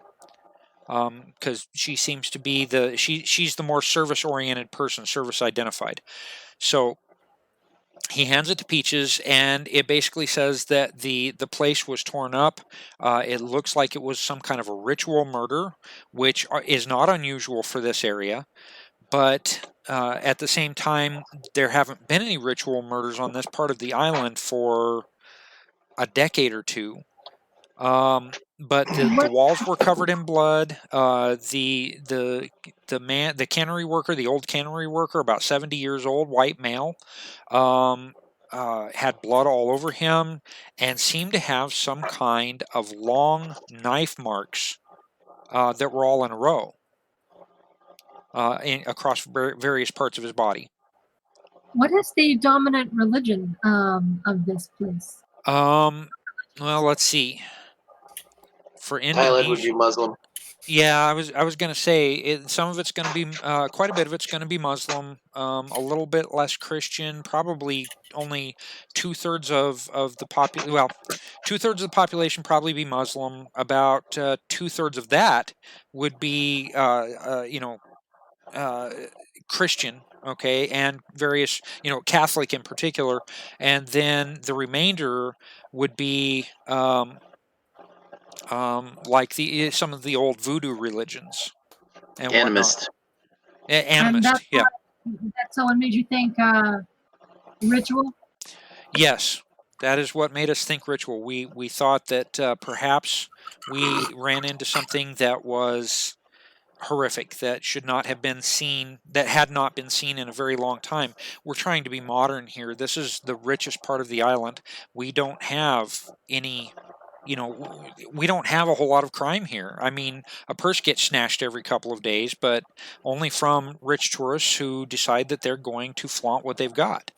Because she seems to be she's the more service-oriented person, service-identified. So he hands it to Peaches, and it basically says that the place was torn up. It looks like it was some kind of a ritual murder, which is not unusual for this area. But at the same time, there haven't been any ritual murders on this part of the island for a decade or two. But the walls were covered in blood. The cannery worker, the old cannery worker, about 70 years old, white male, had blood all over him and seemed to have some kind of long knife marks that were all in a row across various parts of his body. What is the dominant religion of this place? Well, let's see. For Thailand would Indonesia, be Muslim. yeah, I was going to say some of it's going to be quite a bit of it's going to be Muslim, a little bit less Christian, probably only 2/3 of the population. Well, 2/3 of the population probably be Muslim. About 2/3 of that would be Christian, okay, and various Catholic in particular, and then the remainder would be like some of the old voodoo religions and Animist. whatnot. And Animist, yeah. That someone made you think ritual? Yes, That is what made us think ritual. We thought that perhaps we ran into something that was horrific, that should not have been seen, that had not been seen in a very long time. We're trying to be modern here. This is the richest part of the island. We don't have any, we don't have a whole lot of crime here. I mean, a purse gets snatched every couple of days, but only from rich tourists who decide that they're going to flaunt what they've got.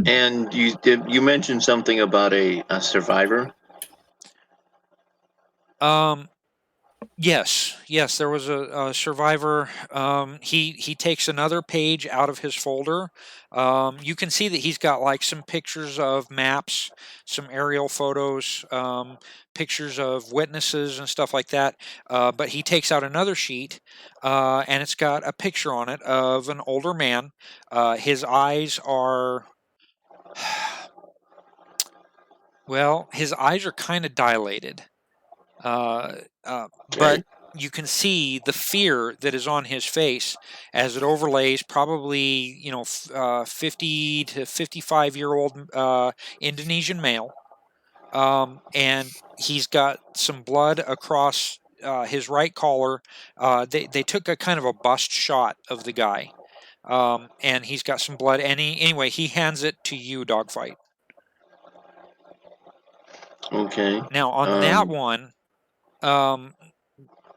And you mentioned something about a survivor. Yes, there was a survivor. He takes another page out of his folder. You can see that he's got like some pictures of maps, some aerial photos, pictures of witnesses and stuff like that. But he takes out another sheet, and it's got a picture on it of an older man. His eyes are, well, his eyes are kind of dilated. But you can see the fear that is on his face as it overlays probably 50 to 55-year-old Indonesian male, and he's got some blood across his right collar. They took a kind of a bust shot of the guy, and he's got some blood. And anyway, he hands it to you, Dogfight. Okay. Now on that one.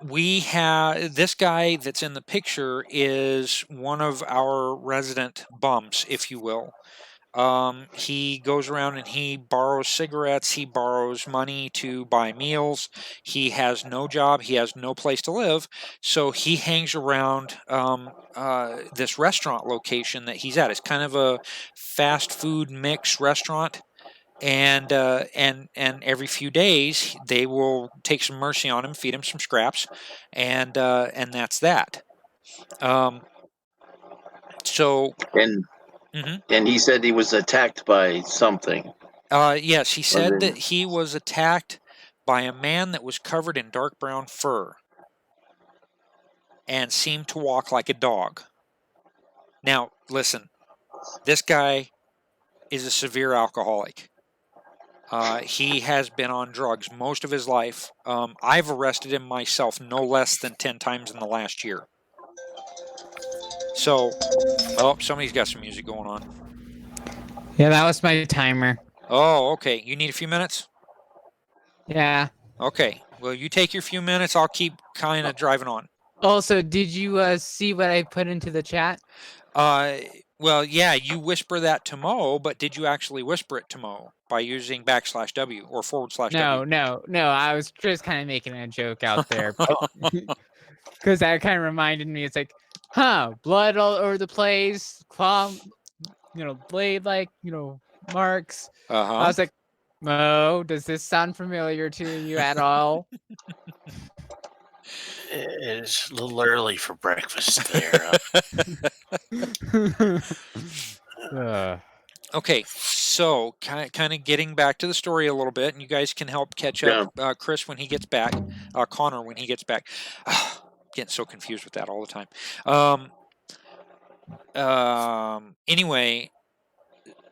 We have this guy that's in the picture is one of our resident bums, if you will. He goes around and he borrows cigarettes. He borrows money to buy meals. He has no job. He has no place to live. So he hangs around this restaurant location that he's at. It's kind of a fast food mix restaurant. And every few days they will take some mercy on him, feed him some scraps, and that's that. So. And he said he was attacked by something. Yes, he said that he was attacked by a man that was covered in dark brown fur and seemed to walk like a dog. Now, listen, this guy is a severe alcoholic. He has been on drugs most of his life. I've arrested him myself no less than 10 times in the last year. So, somebody's got some music going on. Yeah, that was my timer. Oh, okay. You need a few minutes? Yeah. Okay. Well, you take your few minutes. I'll keep kind of driving on. Also, did you see what I put into the chat? Well, yeah, you whisper that to Mo, but did you actually whisper it to Mo by using /W or /W? No. I was just kind of making a joke out there. Because that kind of reminded me, it's like, blood all over the place, claw, blade marks. I was like, Mo, does this sound familiar to you at all? It's a little early for breakfast there. Okay, so kind of getting back to the story a little bit, and you guys can help catch up Chris when he gets back, Connor when he gets back. Getting so confused with that all the time. Anyway,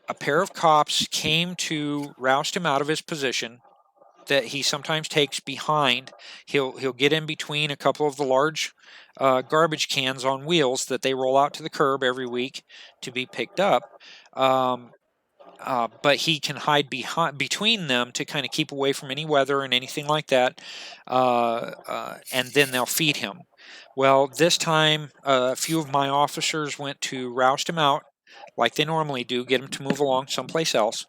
a pair of cops came to roust him out of his position that he sometimes takes behind. He'll get in between a couple of the large garbage cans on wheels that they roll out to the curb every week to be picked up. But he can hide between them to kind of keep away from any weather and anything like that. And then they'll feed him. Well, this time, a few of my officers went to roust him out like they normally do, get him to move along someplace else.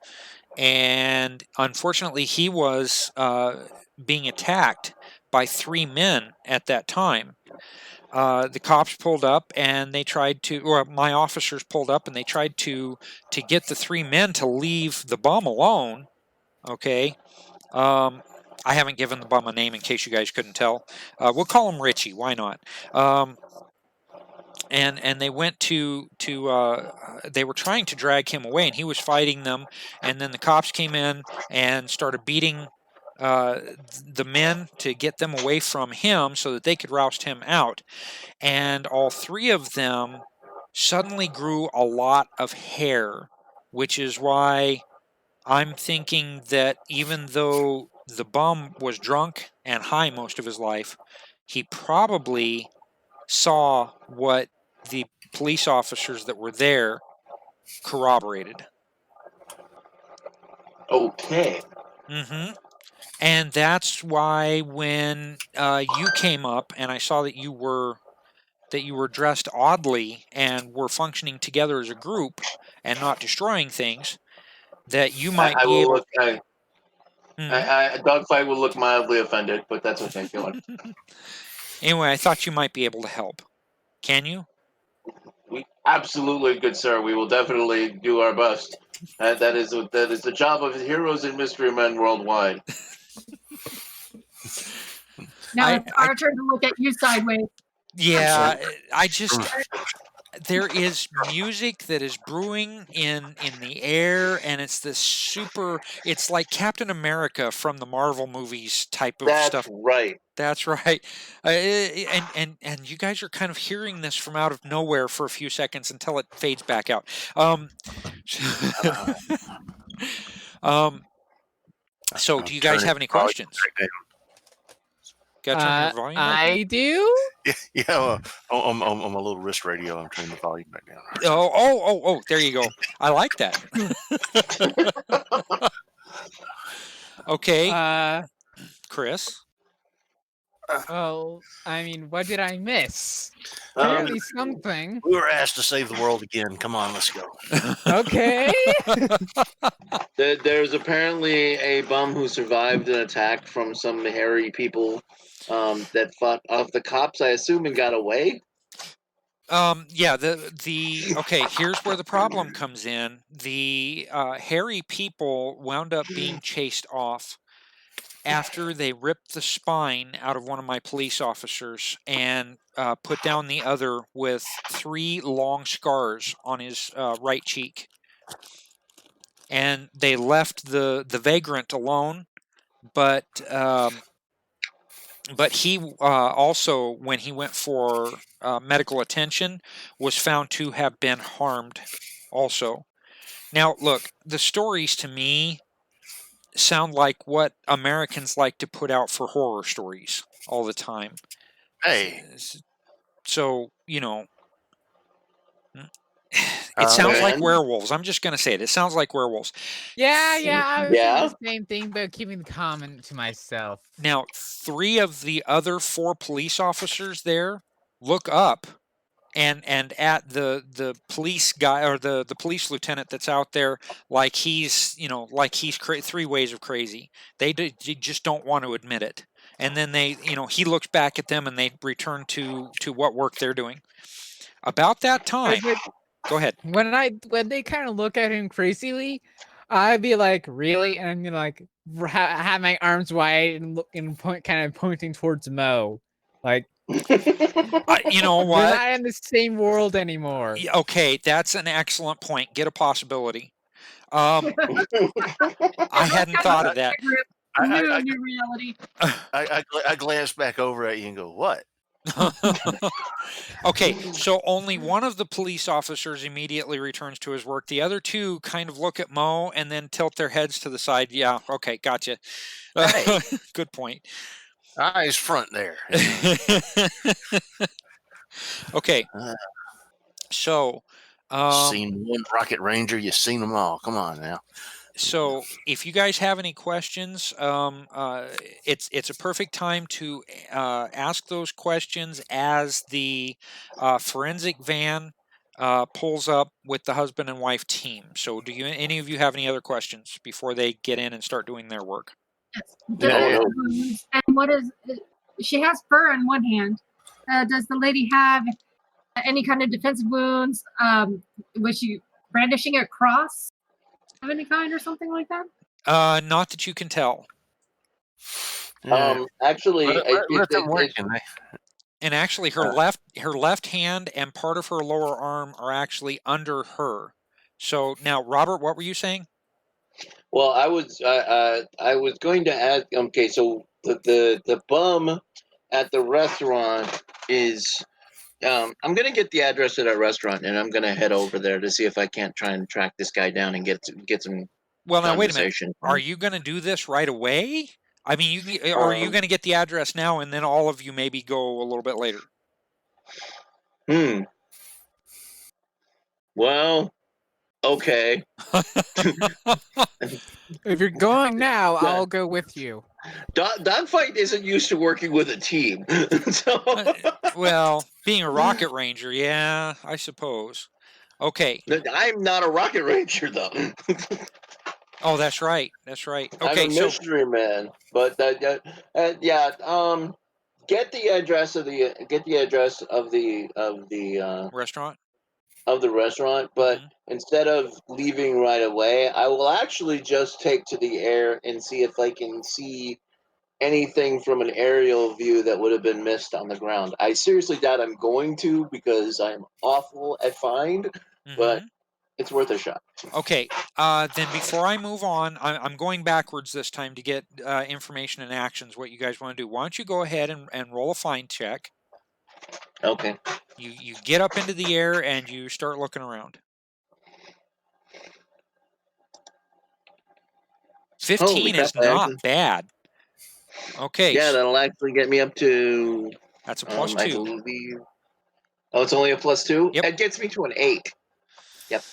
And unfortunately, he was being attacked by 3 men at that time. The cops pulled up and they tried to, or my officers pulled up and they tried to get the 3 men to leave the bum alone. Okay. I haven't given the bum a name in case you guys couldn't tell. We'll call him Richie. Why not? And they went they were trying to drag him away, and he was fighting them. And then the cops came in and started beating the men to get them away from him so that they could roust him out. And all 3 of them suddenly grew a lot of hair which is why I'm thinking that even though the bum was drunk and high most of his life, he probably saw what the police officers that were there corroborated. Okay. Mm-hmm. And that's why when you came up and I saw that you were dressed oddly and were functioning together as a group and not destroying things, that you might I be will able. look. Dogfight will look mildly offended, but that's okay. Go on. Anyway, I thought you might be able to help. Can you? We absolutely, good sir. We will definitely do our best. That is the job of heroes and mystery men worldwide. Now it's our turn to look at you sideways. Yeah, there is music that is brewing in the air, and it's this super. It's like Captain America from the Marvel movies type of stuff. That's right. That's right. And you guys are kind of hearing this from out of nowhere for a few seconds until it fades back out. So do you guys have any questions? Got to turn your volume up? I do. Yeah, well, I'm a little wrist radio. I'm turning the volume back down. Oh, there you go. I like that. Okay. Chris? Well, I mean, what did I miss? Clearly something. We were asked to save the world again. Come on, let's go. Okay. There's apparently a bum who survived an attack from some hairy people that fought off the cops, I assume, and got away. Yeah, okay, here's where the problem comes in. The hairy people wound up being chased off after they ripped the spine out of one of my police officers and put down the other with 3 long scars on his right cheek. And they left the vagrant alone, but he also, when he went for medical attention, was found to have been harmed also. Now, look, the stories to me sound like what Americans like to put out for horror stories all the time. Hey. So, you know, it sounds like werewolves. I'm just going to say it. It sounds like werewolves. Yeah. I was saying the same thing, but keeping the comment to myself. Now, 3 of the other 4 police officers there look up and at the police guy or the police lieutenant that's out there like he's 3 ways of crazy. They just don't want to admit it. And then he looks back at them and they return to what work they're doing. About that time, go ahead. When they kind of look at him crazily, I'd be like, really? And I'm gonna like have my arms wide and look and pointing towards Mo, like. You know what? We're not in the same world anymore. Okay, that's an excellent point. Get a possibility. I hadn't thought of that. New reality. I glance back over at you and go, "What?" Okay, so only one of the police officers immediately returns to his work. The other 2 kind of look at Mo and then tilt their heads to the side. Yeah, okay, gotcha. Hey. Good point. Eyes front there. Okay. So, seen one Rocket Ranger, you've seen them all. Come on now. So, if you guys have any questions, it's a perfect time to ask those questions as the forensic van pulls up with the husband and wife team. So, do any of you have any other questions before they get in and start doing their work? Yes. And what is? She has fur in one hand. Does the lady have any kind of defensive wounds? Was she brandishing a cross of any kind or something like that? Not that you can tell. Actually, and actually, her left hand and part of her lower arm are actually under her. So now, Robert, what were you saying? Well, I was going to ask. Okay, so the bum at the restaurant is I'm gonna get the address of that restaurant, and I'm gonna head over there to see if I can't try and track this guy down and get some Well, now wait a minute. conversation. Are you going to do this right away? I mean, or are you Um, going to get the address now, and then all of you maybe go a little bit later? Well, okay. If you're going now, I'll go with you. Dogfight isn't used to working with a team, so Well, being a rocket ranger, yeah, I suppose. Okay. I'm not a rocket ranger though. Oh, that's right. That's right. I'm Okay, a so mystery man. But yeah, get the address of the restaurant. of the restaurant. But instead of leaving right away, I will actually just take to the air and see if I can see anything from an aerial view that would have been missed on the ground. I seriously doubt I'm going to because I'm awful at find, but it's worth a shot. Okay, then before I move on, I'm going backwards this time to get information and actions, what you guys want to do. Why don't you go ahead and roll a find check. Okay. You get up into the air and you start looking around. 15 is not bad. Okay. Yeah, that'll actually get me up to... That's a plus 2. I believe... Oh, it's only a plus 2? Yep. It gets me to an 8. Yep.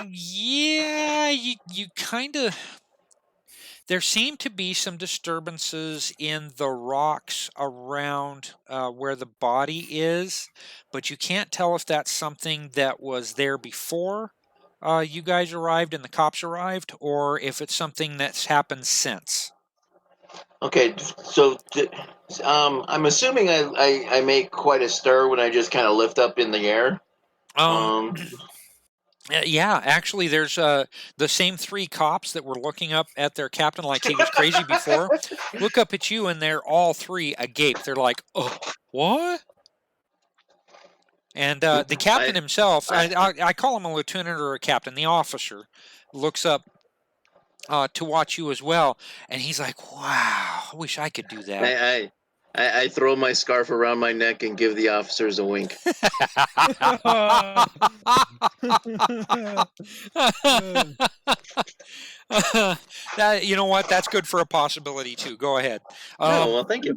Yeah, you kind of... There seem to be some disturbances in the rocks around where the body is, but you can't tell if that's something that was there before you guys arrived and the cops arrived, or if it's something that's happened since. Okay, so I'm assuming I make quite a stir when I just kind of lift up in the air. Yeah, actually, there's the same 3 cops that were looking up at their captain like he was crazy before. Look up at you, and they're all 3 agape. They're like, "Oh, what?" And the captain himself, I call him a lieutenant or a captain, the officer, looks up to watch you as well, and he's like, "Wow, I wish I could do that." I throw my scarf around my neck and give the officers a wink. That, you know what? That's good for a possibility too. Go ahead. Well, thank you.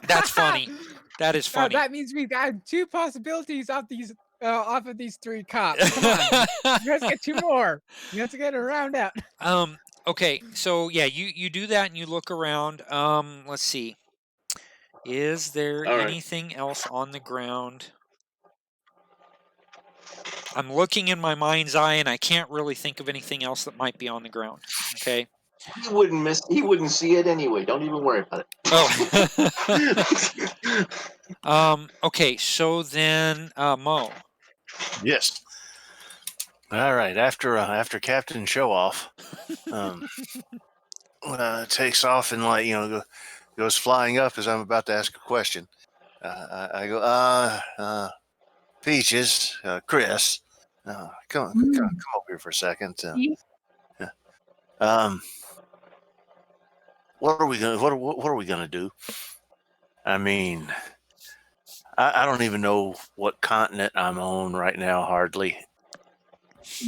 That's funny. That is funny. That means we've got 2 possibilities off of these 3 cops. Come on, you guys get 2 more. You have to get a round out. Okay, so yeah, you do that and you look around. Let's see. Is there anything else on the ground? I'm looking in my mind's eye, and I can't really think of anything else that might be on the ground. Okay. He wouldn't see it anyway. Don't even worry about it. Oh. Okay. So then, Mo. Yes. All right. After Captain Show Off, takes off and goes flying up as I'm about to ask a question. I go, Peaches, Chris, come over here for a second. What are we gonna do? I mean, I don't even know what continent I'm on right now, hardly.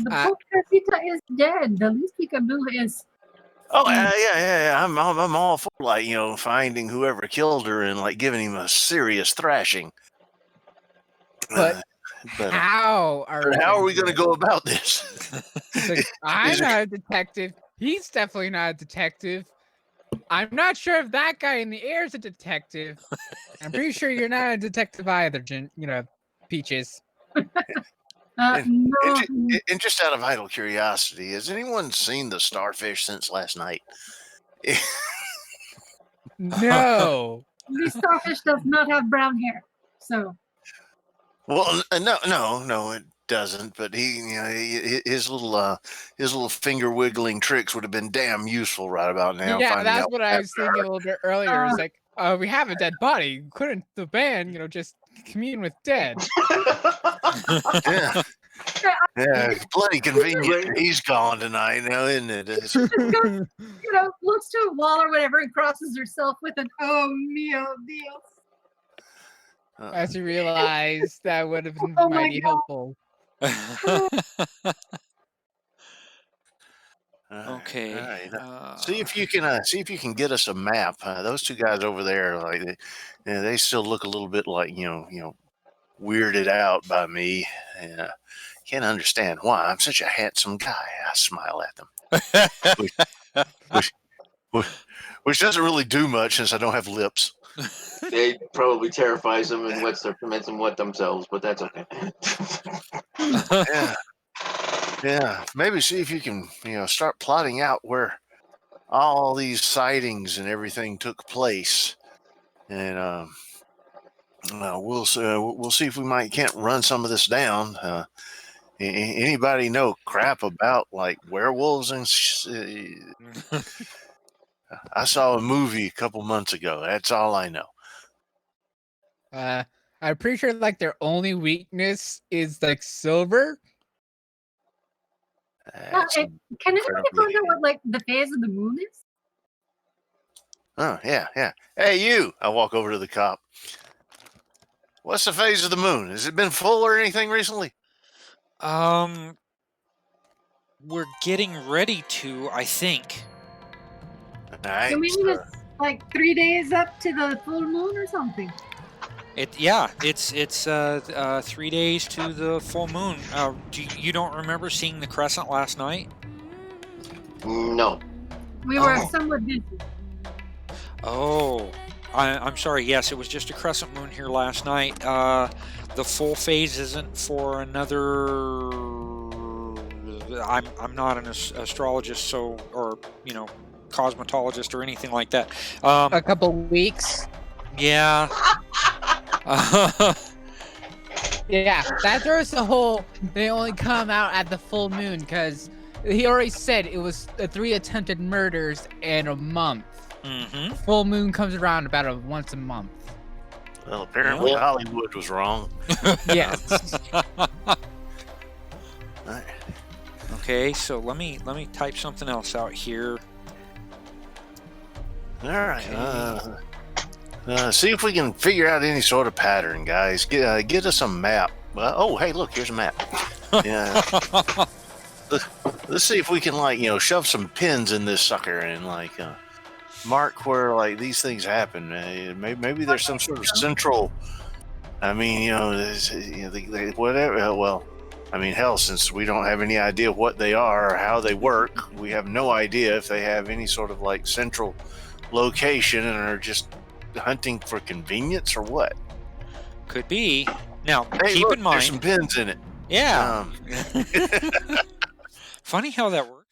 The Pan-Pacifica is dead. The least we can do is... Oh, yeah. I'm all for finding whoever killed her and giving him a serious thrashing. But how are we going to go about this? I'm not a detective. He's definitely not a detective. I'm not sure if that guy in the air is a detective. I'm pretty sure you're not a detective either, Peaches. And just out of idle curiosity, has anyone seen the starfish since last night? No. The starfish does not have brown hair, so. Well, no, it doesn't. But his little finger wiggling tricks would have been damn useful right about now. Yeah, that's what I was thinking a little bit earlier. It's like, we have a dead body. Couldn't the band, just commune with dead? Yeah, bloody convenient. He's gone tonight now, isn't it? Looks to a wall or whatever and crosses herself with an "Oh mio Dios." As you realize that would have been Oh my mighty God. helpful. Okay. All right. See if you can get us a map. Those two guys over there, like they still look a little bit like weirded out by me. Can't understand why I'm such a handsome guy. I smile at them, which doesn't really do much since I don't have lips. It probably terrifies them and makes them wet themselves, but that's okay. Yeah. Maybe see if you can start plotting out where all these sightings and everything took place, and we'll see if we can't run some of this down. Anybody know crap about like werewolves and? I saw a movie a couple months ago. That's all I know. I'm pretty sure like their only weakness is like silver. Can anybody find out what like the phase of the moon is? Oh yeah. Hey, you! I walk over to the cop. What's the phase of the moon? Has it been full or anything recently? We're getting ready to, I think. All right. So maybe it's like 3 days up to the full moon or something. It's 3 days to the full moon. You don't remember seeing the crescent last night? No. We were somewhat busy. Oh, I'm sorry. Yes, it was just a crescent moon here last night. The full phase isn't for another. I'm not an astrologist, or cosmetologist or anything like that. A couple weeks. Yeah. Yeah, that throws the whole. They only come out at the full moon because he already said it was 3 attempted murders in a month. Mm-hmm. Full moon comes around about once a month. Well, apparently Hollywood was wrong. Yes. Okay, so let me type something else out here. All right. See if we can figure out any sort of pattern, guys. Get us a map. Hey, look, here's a map. Yeah. Let's see if we can shove some pins in this sucker and mark where these things happen. Maybe there's some sort of central. I mean, whatever. Well, I mean, hell, since we don't have any idea what they are or how they work, we have no idea if they have any sort of central location and are just hunting for convenience or what. Could be. Now, hey, keep look, in mind, there's some pins in it. Yeah. Funny how that works.